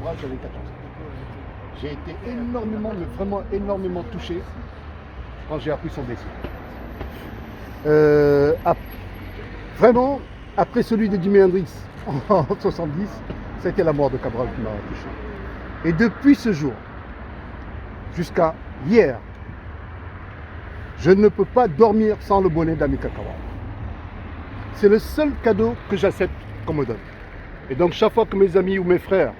Cabral, j'avais 14 ans. J'ai été énormément, mais vraiment énormément touché quand j'ai appris son décès. Vraiment, après celui de Jimi Hendrix en 70, ça a été la mort de Cabral qui m'a touché. Et depuis ce jour, jusqu'à hier, je ne peux pas dormir sans le bonnet d'Amilcar Cabral. C'est le seul cadeau que j'accepte qu'on me donne. Et donc chaque fois que mes amis ou mes frères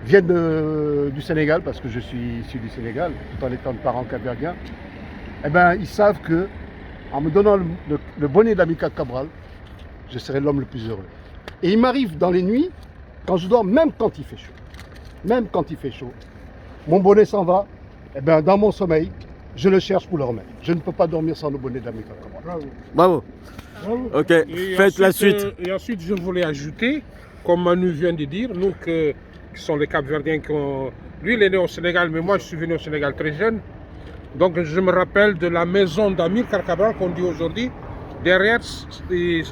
viennent du Sénégal, parce que je suis issu du Sénégal, tout en étant de parents capverdiens, eh ben, ils savent que en me donnant le bonnet d'Amilcar Cabral, je serai l'homme le plus heureux. Et il m'arrive dans les nuits, quand je dors, même quand il fait chaud, mon bonnet s'en va, eh ben, dans mon sommeil, je le cherche pour le remettre. Je ne peux pas dormir sans le bonnet d'Amilcar Cabral. Bravo. Bravo. Bravo. Ok, Et faites la ensuite, suite. Et ensuite, je voulais ajouter, comme Manu vient de dire, nous qui sont les Capverdiens, lui il est né au Sénégal, mais moi je suis venu au Sénégal très jeune. Donc je me rappelle de la maison d'Amilcar Cabral qu'on dit aujourd'hui, derrière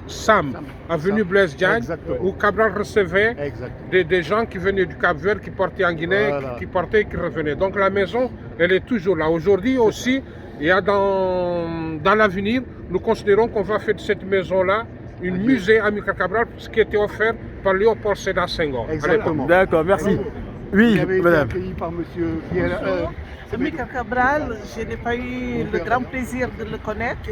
Sam, avenue Blaise Diagne, Exactement. où Cabral recevait Exactement. des gens qui venaient du Cap-Vert, qui partaient en Guinée, Voilà. qui partaient et qui revenaient. Donc la maison, elle est toujours là. Aujourd'hui aussi, il y a dans l'avenir, nous considérons qu'on va faire de cette maison-là une musée Amilcar Cabral, ce qui était offert par Léopold Sédar Senghor. à l'époque. Exactement. D'accord, merci. Bravo. Oui, Il avait été madame. accueilli par monsieur Biel. Amilcar Cabral, je n'ai pas eu le grand plaisir de le connaître,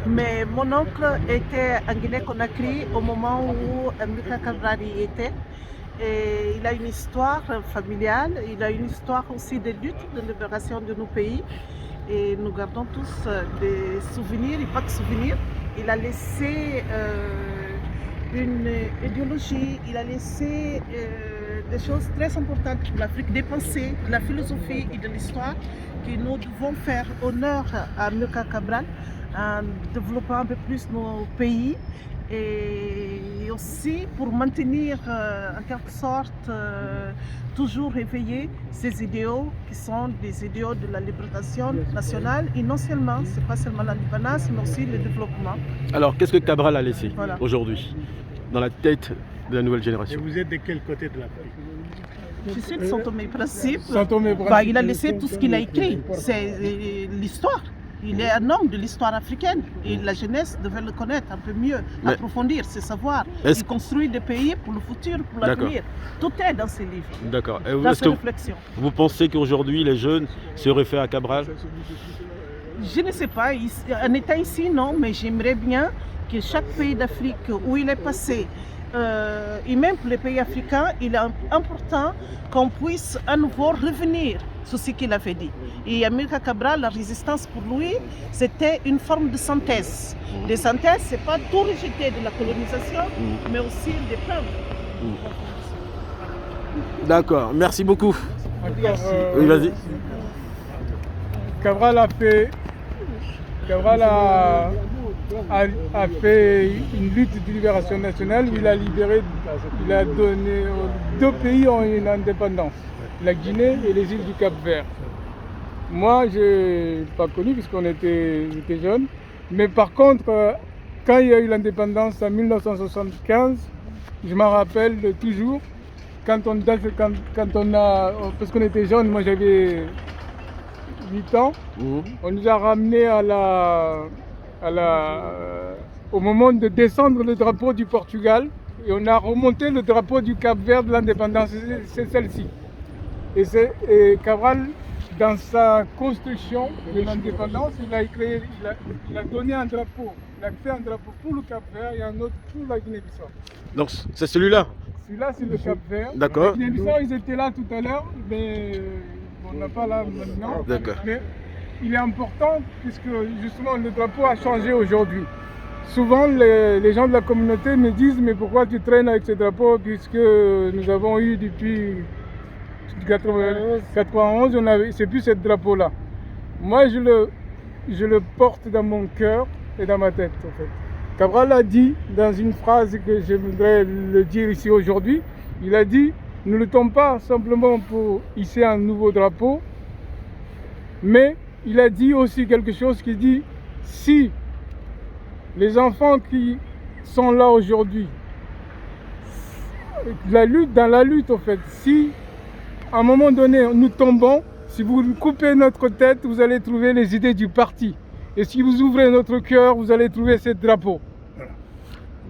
mais mon oncle était en Guinée-Conakry au moment où Amilcar Cabral y était. Et il a une histoire familiale, il a une histoire aussi de lutte de libération de nos pays. Et nous gardons tous des souvenirs, et pas de souvenirs. Il a laissé une idéologie, il a laissé des choses très importantes pour l'Afrique, des pensées, de la philosophie et de l'histoire que nous devons faire honneur à Amilcar Cabral en développant un peu plus nos pays et aussi pour maintenir en quelque sorte toujours éveiller ces idéaux qui sont des idéaux de la libération nationale et non seulement, c'est pas seulement l'indépendance mais aussi le développement. Alors, qu'est-ce que Cabral a laissé Voilà. aujourd'hui dans la tête de la nouvelle Et génération? vous êtes de quel côté de l'Afrique? Je suis de São Tomé et Principe. São Tomé et Principe. Bah, il a laissé tout ce qu'il a écrit, c'est l'histoire. Il est un homme de l'histoire africaine et la jeunesse devait le connaître un peu mieux, Mais- approfondir ses savoirs. Est-ce- Il construit des pays pour le futur, pour D'accord. l'avenir. Tout est dans ses livres, D'accord. Et dans est-ce ses que réflexions. vous pensez qu'aujourd'hui les jeunes se réfèrent à Cabral? Je ne sais pas, en étant ici, non, mais j'aimerais bien que chaque pays d'Afrique où il est passé, et même pour les pays africains, il est important qu'on puisse à nouveau revenir sur ce qu'il avait dit. Et Amilcar Cabral, la résistance pour lui, c'était une forme de synthèse. Les synthèses, ce n'est pas tout rejeter de la colonisation, mais aussi des peuples. D'accord, merci beaucoup. Encore, Oui, vas-y. Cabral a fait une lutte de libération nationale où il a libéré, il a donné, deux pays ont une indépendance, la Guinée et les îles du Cap-Vert. Moi, je n'ai pas connu puisqu'on était jeunes, mais par contre, quand il y a eu l'indépendance en 1975, je m'en rappelle toujours, quand on a, parce qu'on était jeunes, moi j'avais 8 ans, on nous a ramenés au moment de descendre le drapeau du Portugal et on a remonté le drapeau du Cap-Vert de l'indépendance, c'est celle-ci. Et Cabral, dans sa construction de l'indépendance, il a donné un drapeau, il a fait un drapeau pour le Cap-Vert et un autre pour la Guinée-Bissau. Donc c'est celui-là. Celui-là, c'est le Cap-Vert. D'accord. La Guinée-Bissau, ils étaient là tout à l'heure, mais on n'a pas là maintenant. D'accord. Mais il est important puisque justement le drapeau a changé aujourd'hui. Souvent, les gens de la communauté me disent mais pourquoi tu traînes avec ce drapeau puisque nous avons eu depuis 91, c'est plus ce drapeau-là. Moi, je le porte dans mon cœur et dans ma tête en fait. Cabral a dit dans une phrase que je voudrais le dire ici aujourd'hui, il a dit « Nous ne luttons pas simplement pour hisser un nouveau drapeau, mais il a dit aussi quelque chose qui dit « Si les enfants qui sont là aujourd'hui dans la lutte, en fait, si à un moment donné nous tombons, si vous coupez notre tête, vous allez trouver les idées du parti. Et si vous ouvrez notre cœur, vous allez trouver ces drapeaux.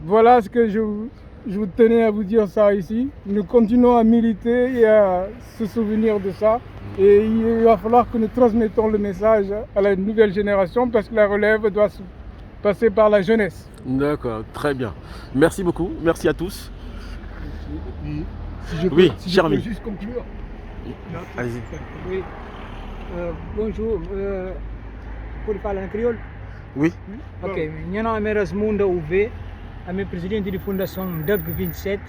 Voilà ce que je vous tenais à vous dire ça ici. Nous continuons à militer et à se souvenir de ça. Et il va falloir que nous transmettons le message à la nouvelle génération parce que la relève doit se passer par la jeunesse. D'accord, très bien. Merci beaucoup, merci à tous. Si je peux, Oui, si je cher peux ami. juste conclure. Allez-y. Oui. Bonjour. Pode falar em crioulo? Oui. Ok. Meu nome é Rasmunda UV. Eu sou presidente da Fundação DUG 27,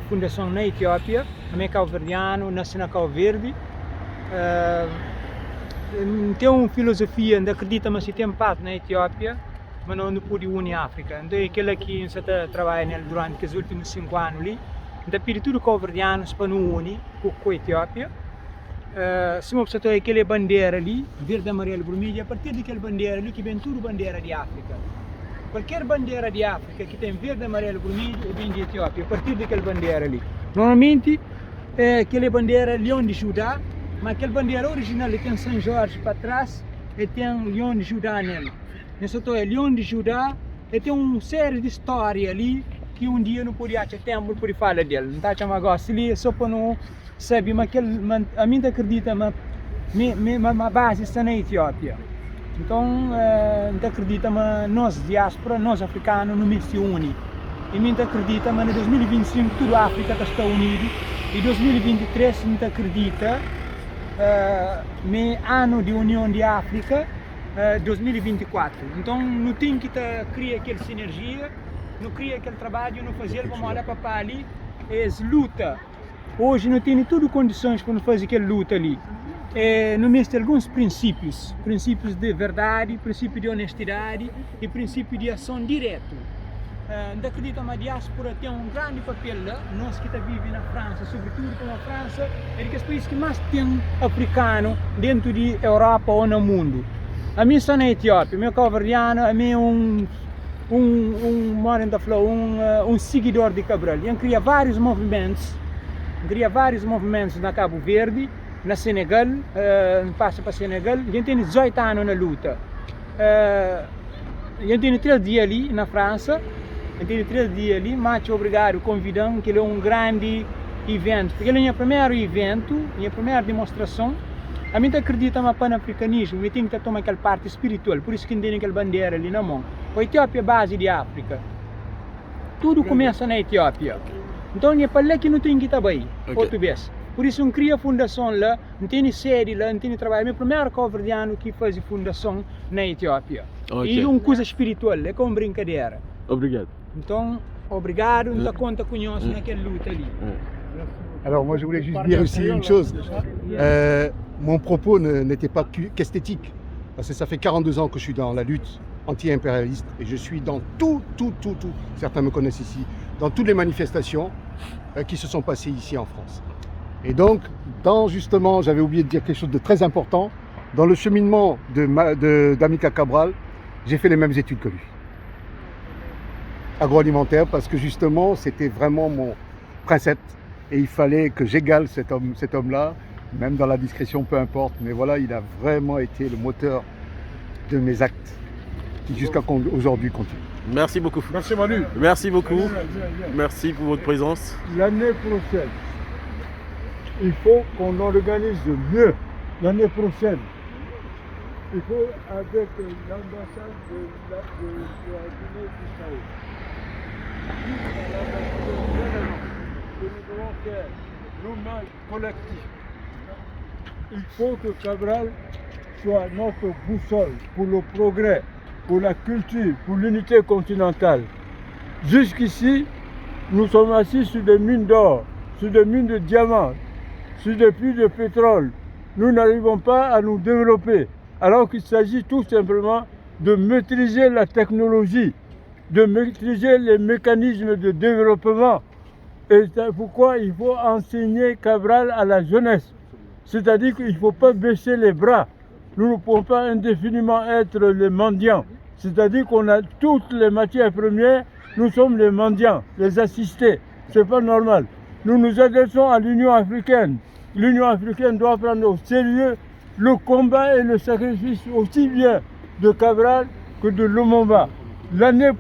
fundação na Etiópia. Eu sou cabo-verdiano, nasci na Cabo Verde. Tem uma filosofia, não acredita, mas se tem paz na Etiópia, mas não pude unir a África. Então é aquilo que eu trabalho durante os últimos 5 anos ali. Então pedi tudo cabo-verdianos para nos unir com a Etiópia. Se uma pessoa tem aquela bandeira ali, verde, amarelo, vermelho, a partir daquela bandeira ali que vem tudo bandeira de África. Qualquer bandeira de África que tem verde, amarelo, vermelho, vem de Etiópia, a partir daquela bandeira ali. Normalmente, aquela bandeira Leão de Judá, mas aquela bandeira original tem São Jorge para trás e tem Leão de Judá nela. Nessa é Leão de Judá e tem uma série de histórias ali que um dia não podia ter tempo para falar dele. Não está chamando agora, se ele só para não saber, mas a mim acredita, mas a base está na Etiópia. Então, não acredita, mas nós, diáspora, nós africanos, não se unem. E não acredita, mas em 2025 toda a África está unida. E em 2023 não acredita, ano de União de África, 2024. Então, não tem que criar aquela sinergia, não cria aquele trabalho, não fazer, vamos olhar para ali, é luta. Hoje não tem tudo condições para fazer aquela luta ali. No meio de alguns princípios de verdade, princípio de honestidade e princípio de ação direta. Não acredito que a diáspora tem um grande papel lá, nós que vivemos na França, sobretudo como a França, é um dos países que mais tem africano dentro da Europa ou no mundo. A mim está na Etiópia, meu cabo-verdiano, a mim um seguidor de Cabral. Eu cria vários movimentos na Cabo Verde, na Senegal, passa para Senegal. A gente tem 18 anos na luta. A gente tem 3 dias ali na França, mas obrigado, convidando que ele é um grande evento, porque ele é o primeiro evento, a primeira demonstração. A mim acredita no pan-africanismo, e tem que tomar aquela parte espiritual, por isso que tem aquela bandeira ali na mão. A Etiópia é a base de África. Tudo começa na Etiópia. Então é para lá que não tem que estar bem, português. Por isso não cria fundação lá, não tem sede lá, não tem trabalho. É o primeiro cabo-verdiano que faz fundação na Etiópia. E é uma coisa espiritual, é como brincadeira. Obrigado. Então, obrigado, não conta conosco naquela luta ali. Alors moi je voulais juste dire aussi une chose. Mon propos n'était pas qu'esthétique. Parce que ça fait 42 ans que je suis dans la lutte anti-impérialiste et je suis dans tout, certains me connaissent ici, dans toutes les manifestations qui se sont passées ici en France. Et donc, justement, j'avais oublié de dire quelque chose de très important, dans le cheminement d'Amilcar Cabral, j'ai fait les mêmes études que lui. Agroalimentaire, parce que justement, c'était vraiment mon principe. Et il fallait que j'égale cet homme-là, même dans la discrétion, peu importe. Mais voilà, il a vraiment été le moteur de mes actes, qui jusqu'à aujourd'hui continue. Merci beaucoup. Merci Manu. Merci beaucoup. Merci pour votre présence. L'année prochaine, il faut qu'on organise mieux. L'année prochaine, il faut avec l'ambassade de la Guinée-Bissau. Que nous devons faire nous-mêmes collectifs. Il faut que Cabral soit notre boussole pour le progrès, pour la culture, pour l'unité continentale. Jusqu'ici, nous sommes assis sur des mines d'or, sur des mines de diamants, sur des puits de pétrole. Nous n'arrivons pas à nous développer, alors qu'il s'agit tout simplement de maîtriser la technologie, de maîtriser les mécanismes de développement. Et c'est pourquoi il faut enseigner Cabral à la jeunesse. C'est-à-dire qu'il ne faut pas baisser les bras. Nous ne pouvons pas indéfiniment être les mendiants. C'est-à-dire qu'on a toutes les matières premières, nous sommes les mendiants, les assistés. c'est pas normal. Nous nous adressons à l'Union africaine. L'Union africaine doit prendre au sérieux le combat et le sacrifice aussi bien de Cabral que de Lumumba. L'année